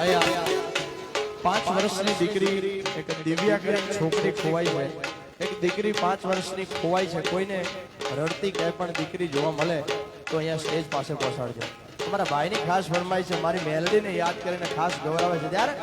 અહીંયા 5 વર્ષની દીકરી એક દિવ્યા કરીને છોકરી ખોવાઈ છે. એક દીકરી 5 વર્ષની ખોવાઈ છે. કોઈને રડતી ક્યાંય પણ દીકરી જોવા મળે તો અહીંયા સ્ટેજ પાસે પહોંચાડજો. તમારા ભાઈની ખાસ ફરમાઈ છે, મારી મેલડીને યાદ કરીને ખાસ ગૌરવે છે. ત્યારે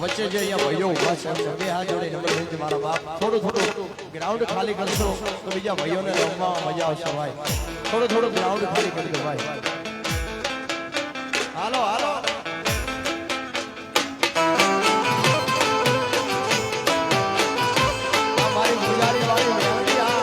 વચ્ચે જે અહીંયા ભાઈઓ ઉભા છે બે હાથ જોડે નંબર લઈ છે મારા બાપ. થોડું ગ્રાઉન્ડ ખાલી કરશો તો બીજા ભાઈઓને રમવામાં મજા આવશે ભાઈ. થોડું ગ્રાઉન્ડ ખાલી કરી દો ભાઈ. હાલો હાલો. મારી ગુજારી વાળી મેળવી આ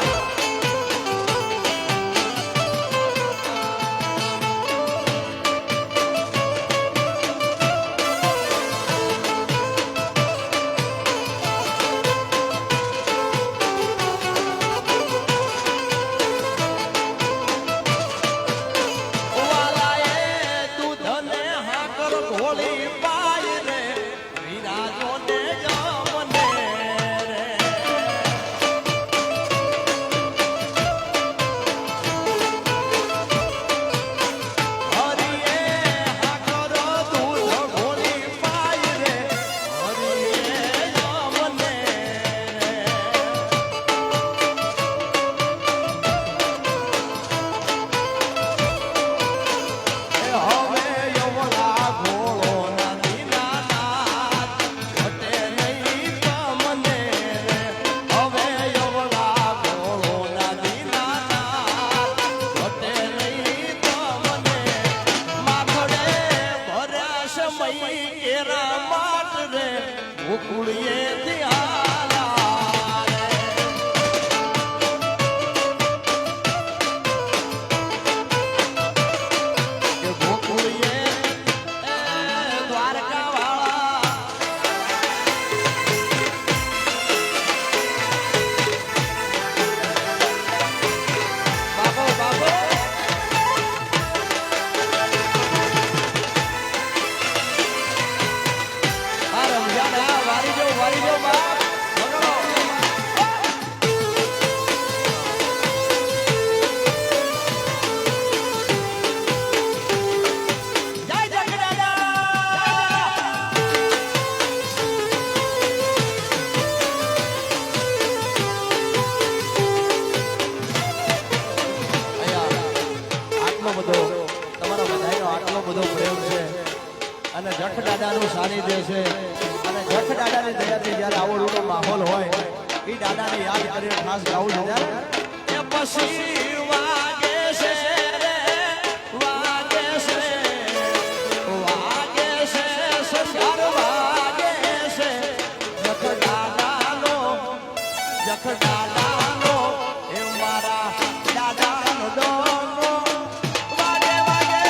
જખ દાદાનું સાનિધ્ય છે અને જખ દાદાની દયાથી જ્યારે આવો રૂડો માહોલ હોય એ દાદાને યાદ કરીને ખાસ ગાવું છે ત્યારે એ પછી વાગે છે રે વાગે છે સંસાર વાગે છે જખ દાદાનો એ મારા દાદાનો ડોંગો વાગે વાગે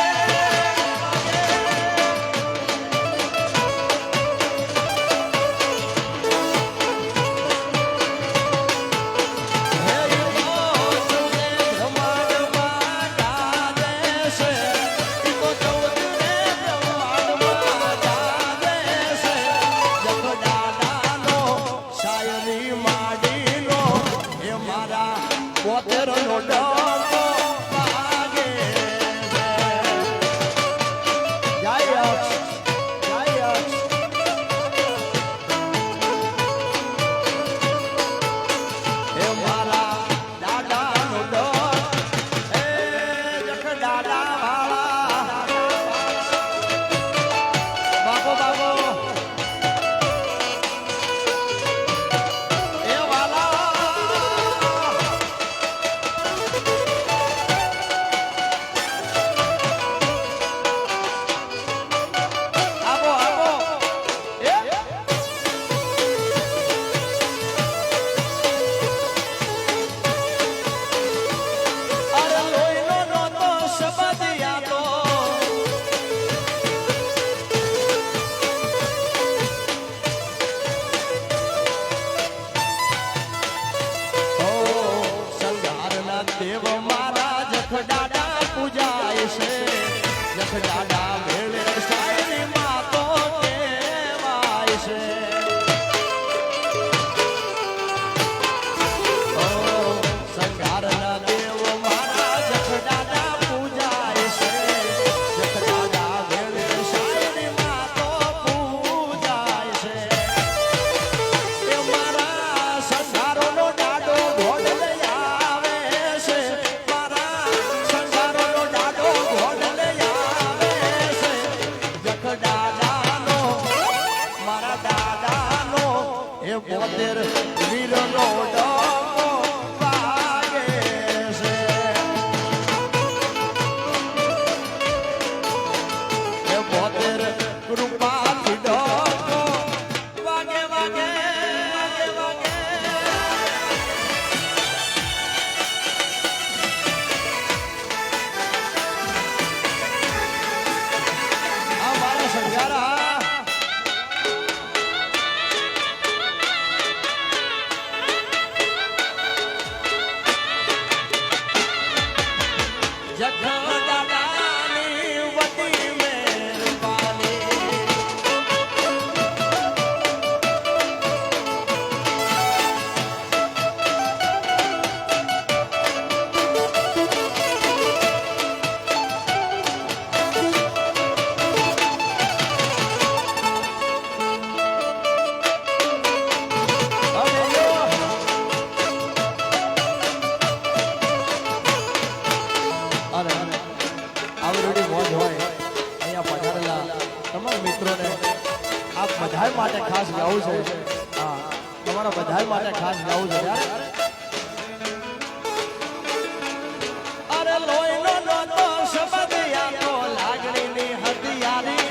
દેવ મારા જખ દાદા પૂજાય છે જખ દાદા મેળે સાયરી માતો કહેવાય છે ઓ સંઘારના દેવ મારા જખ દાદા પૂજાય છે જખ દાદા મેળે સાયરી માતો પૂજાય છે એ મારા સંસારોનો દાડો ઘોડ પોતેર વીરનો ડોકો વાગે છે એ પોતેર કૃપાથી ડોકો વાગે વાગે વાગે વાગે આ મારા સંઘારા બધા માટે ખાસ ગાવું છે હા તમારા બધા માટે ખાસ ગાવું છે યાર અરે લોહીનો નોતો શબદિયા તો લાગણીની હદિયારી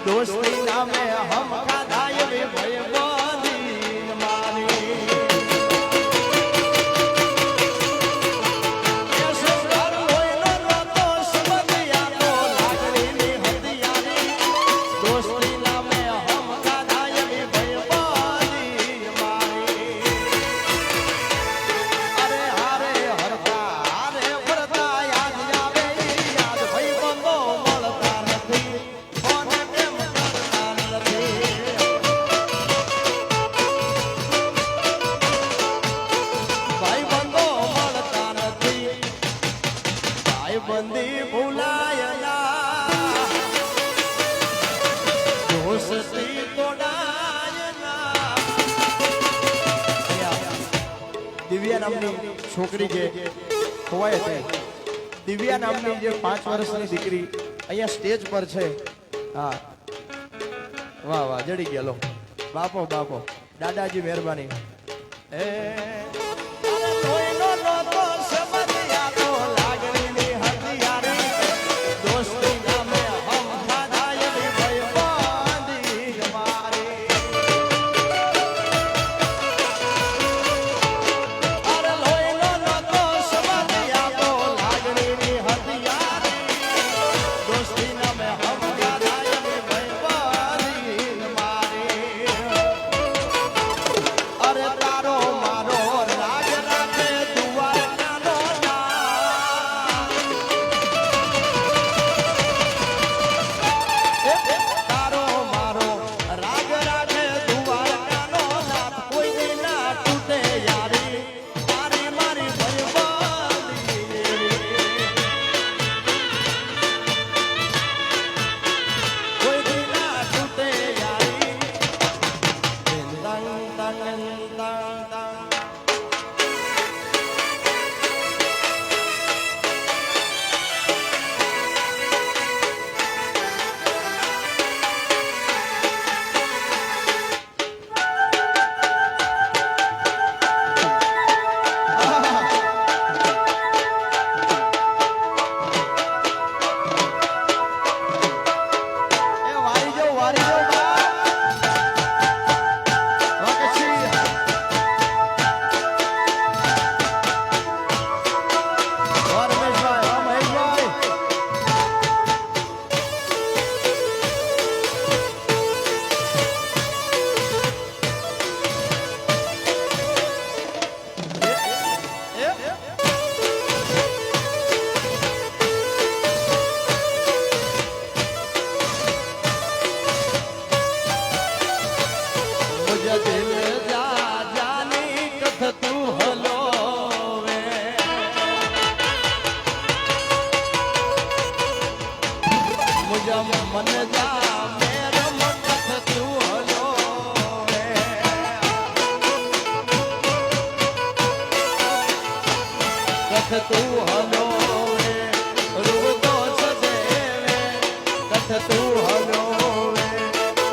દોસ્તી નામે હમ ખાધાય વે ભય બોધી મારી બંદી ભૂલાયના દોસ્તી તોડાયના દિવ્યા નામની છોકરી જે ખોવાય હતી દિવ્યા નામની જે 5 વર્ષની દીકરી અહીંયા સ્ટેજ પર છે હા વાહ વાહ જડી ગયા લો બાપો બાપો દાદાજી મહેરબાની એ અરે કોઈનો નહોતો સમજ યાદો લાગણીની હથિયારી દોસ્તી નામે હમ ખાધાય ભાઈ બાંધી મારી અરે લોહીનો નહોતો સમજ યાદો લાગણીની હથિયારી દોસ્તી નામે હમ ખાધાય ભાઈ બાંધી મારી અરે તારો મારો રાગ રાખે દ્વારકાનો નાથ તારો મારો રાગ રાખે દ્વારકાનો નાથ કોઈ દી ના તૂટે યારી તારી મારી ભરવાડી કોઈ દી ના તૂટે યારી તંગ તંગ તંગ તંગ એ વારી જો બા વકછી રમેશભાઈ મહેશભાઈ मुझे दिल जा जानी कथ तू हलो वे मुझे मन जा मेरा मन कथ तू हलो वे कथ तू हलो वे रूप तो सदेवे कथ तू हलो वे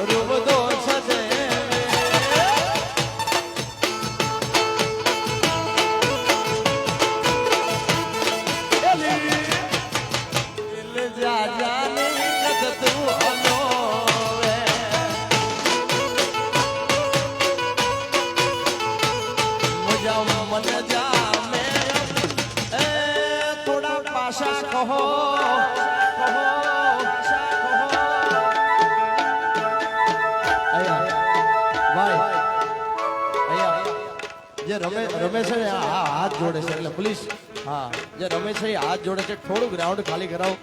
रूप तो सदेवे दिल जा जाने कद तू हलो वे मुझा मन जा मेरा ए थोड़ा पाशा कहो ભાઈ જે રમે છે ને આ હાથ જોડે છે એટલે પ્લીઝ હા જે રમે છે એ હાથ જોડે છે થોડું ગ્રાઉન્ડ ખાલી કરાવો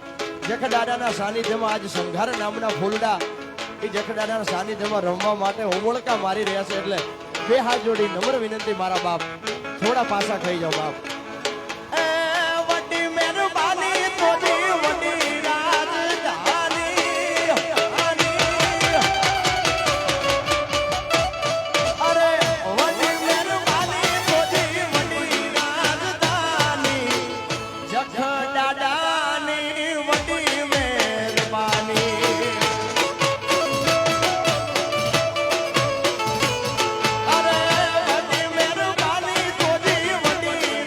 જખદાદાના સાનિધ્યમાં આજ સંઘાર નામના ફૂલડા એ જખદાદાના સાનિધ્યમાં રમવા માટે ઓમળકા મારી રહ્યા છે એટલે બે હાથ જોડી નમ્ર વિનંતી મારા બાપ થોડા પાછા ખાઈ જાઓ બાપ એ વડી મહેરબાની તોજી વડી રાજધાની અરે વડી મહેરબાની તોજી વડી રાજધાની જખદાદાની વડી મહેરબાની અરે વડી મહેરબાની તોજી વડી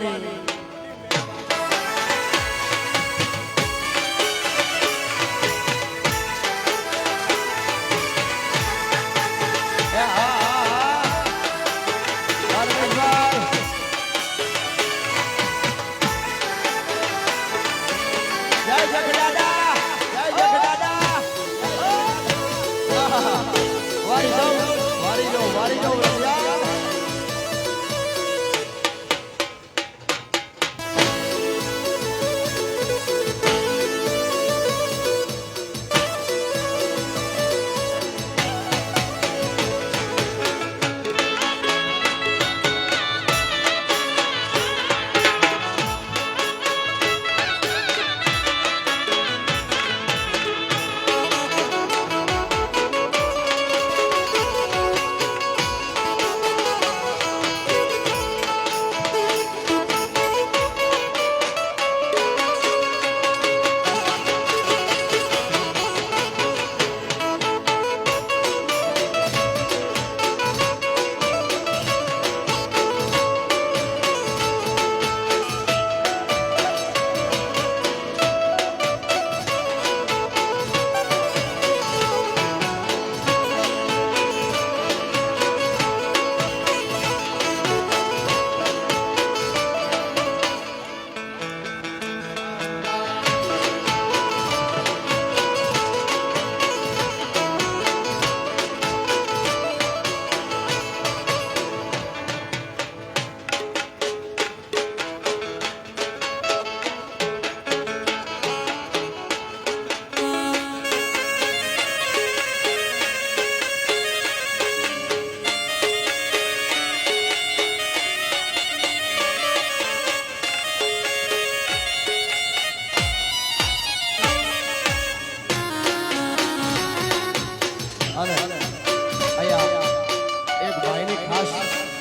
મહેરબાની.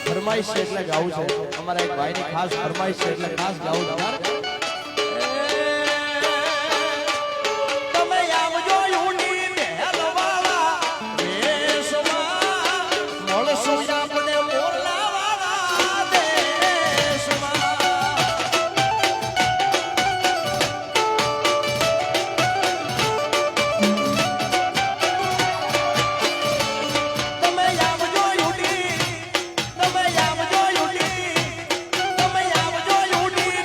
ફરમાઈશ છે એટલે ગાવું છે. અમારા એક ભાઈની ખાસ ફરમાઈશ છે એટલે ખાસ ગાવું છે. તમે આવજો યુની મહેલવાળા દેશમાં મળશું આપણે મોરલાવાળા દેશમાં. તમે આવજો યુની તમે આવજો યુની તમે આવજો યુની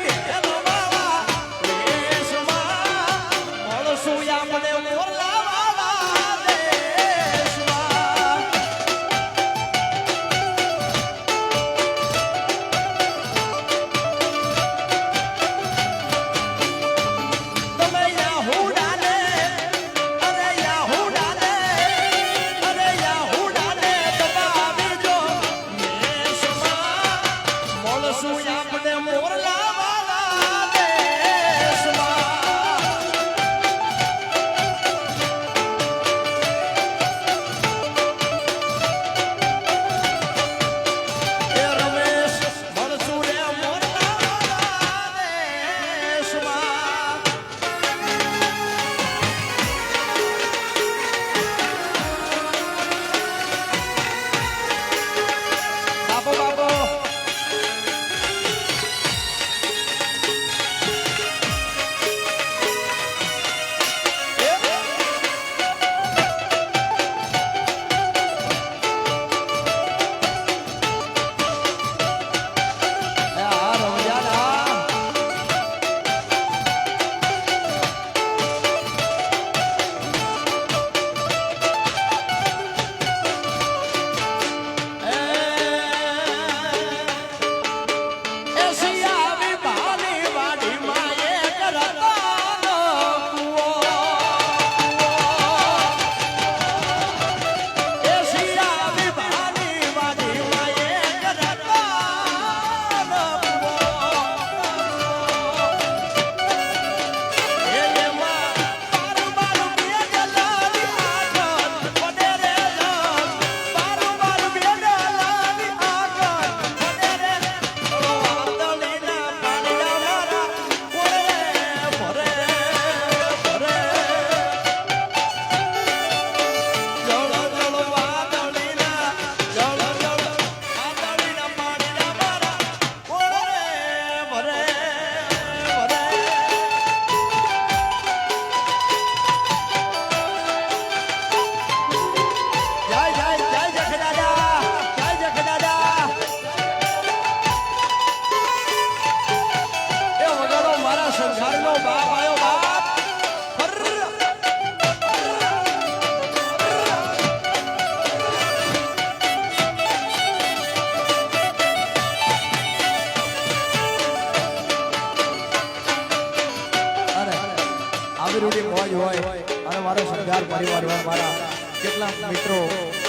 પરિવાર મારા કેટલાક મિત્રો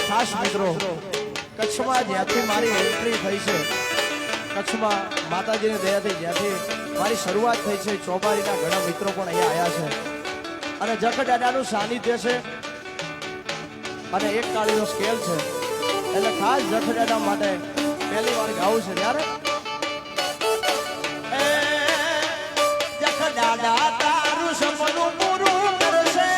ખાસ મિત્રો કચ્છમાં જ્યાંથી મારી એન્ટ્રી થઈ છે, કચ્છમાં માતાજીની દયાથી જ્યાંથી મારી શરૂઆત થઈ છે, ચોબારીના ઘણા મિત્રો પણ અહીંયા આવ્યા છે અને જખ દાદાનું સાનિધ્ય છે અને એક કાળીનો સ્કેલ છે એટલે ખાસ જખ દાદા માટે પહેલી વાર ગાવું છે ત્યારે જખ દાદા તારું સપનું પૂરું કરશે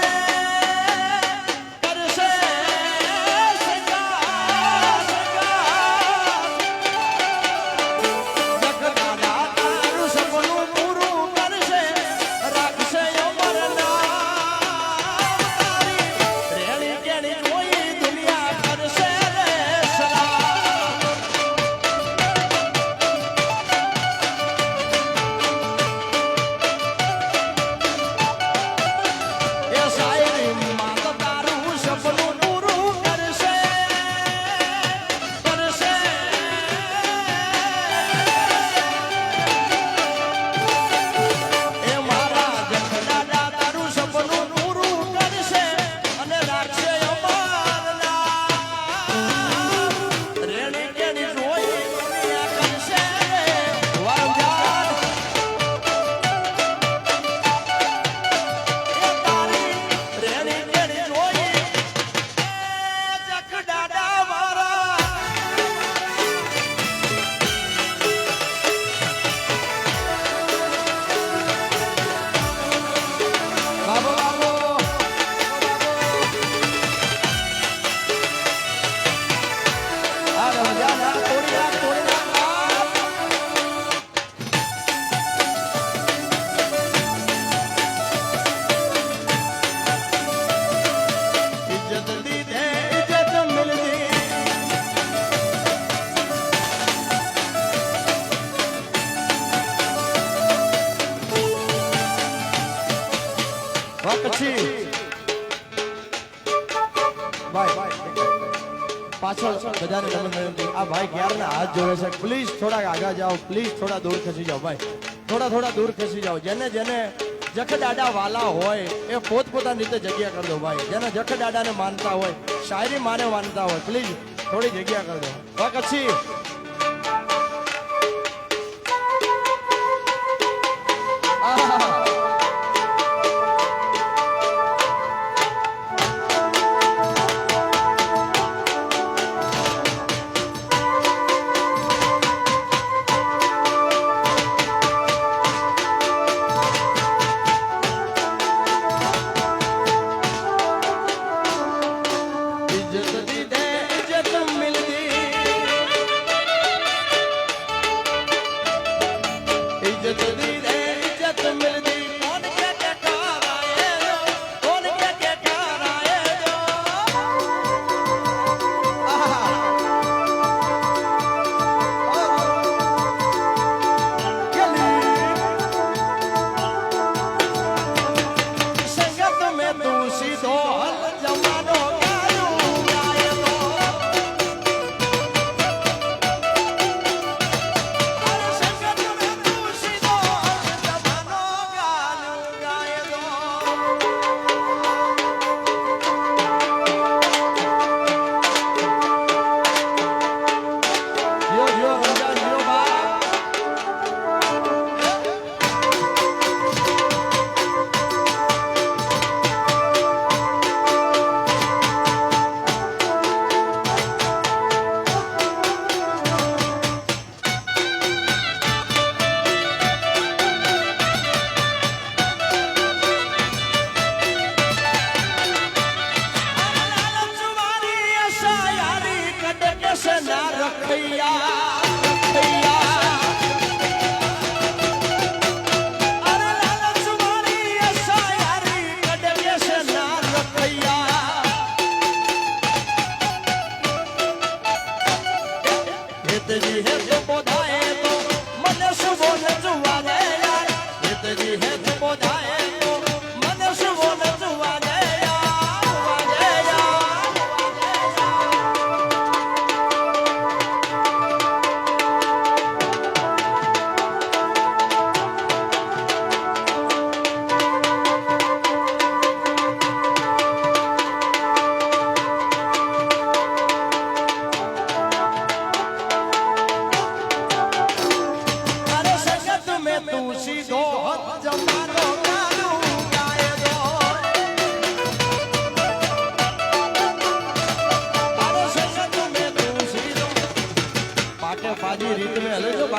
પાછળ બધાને નમન આ ભાઈ ક્યારના હાથ જોડે છે, પ્લીઝ થોડા આગળ જાઓ, પ્લીઝ થોડા દૂર ખસી જાઓ ભાઈ, થોડા દૂર ખસી જાઓ. જેને જખ દાદા વાલા હોય એ પોતપોતાની રીતે જગ્યા કરી દો ભાઈ. જેને જખ દાદાને માનતા હોય, શાયરી માને માનતા હોય, પ્લીઝ થોડી જગ્યા કરી દો. પછી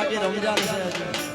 બાકી રમજાન છે હજી.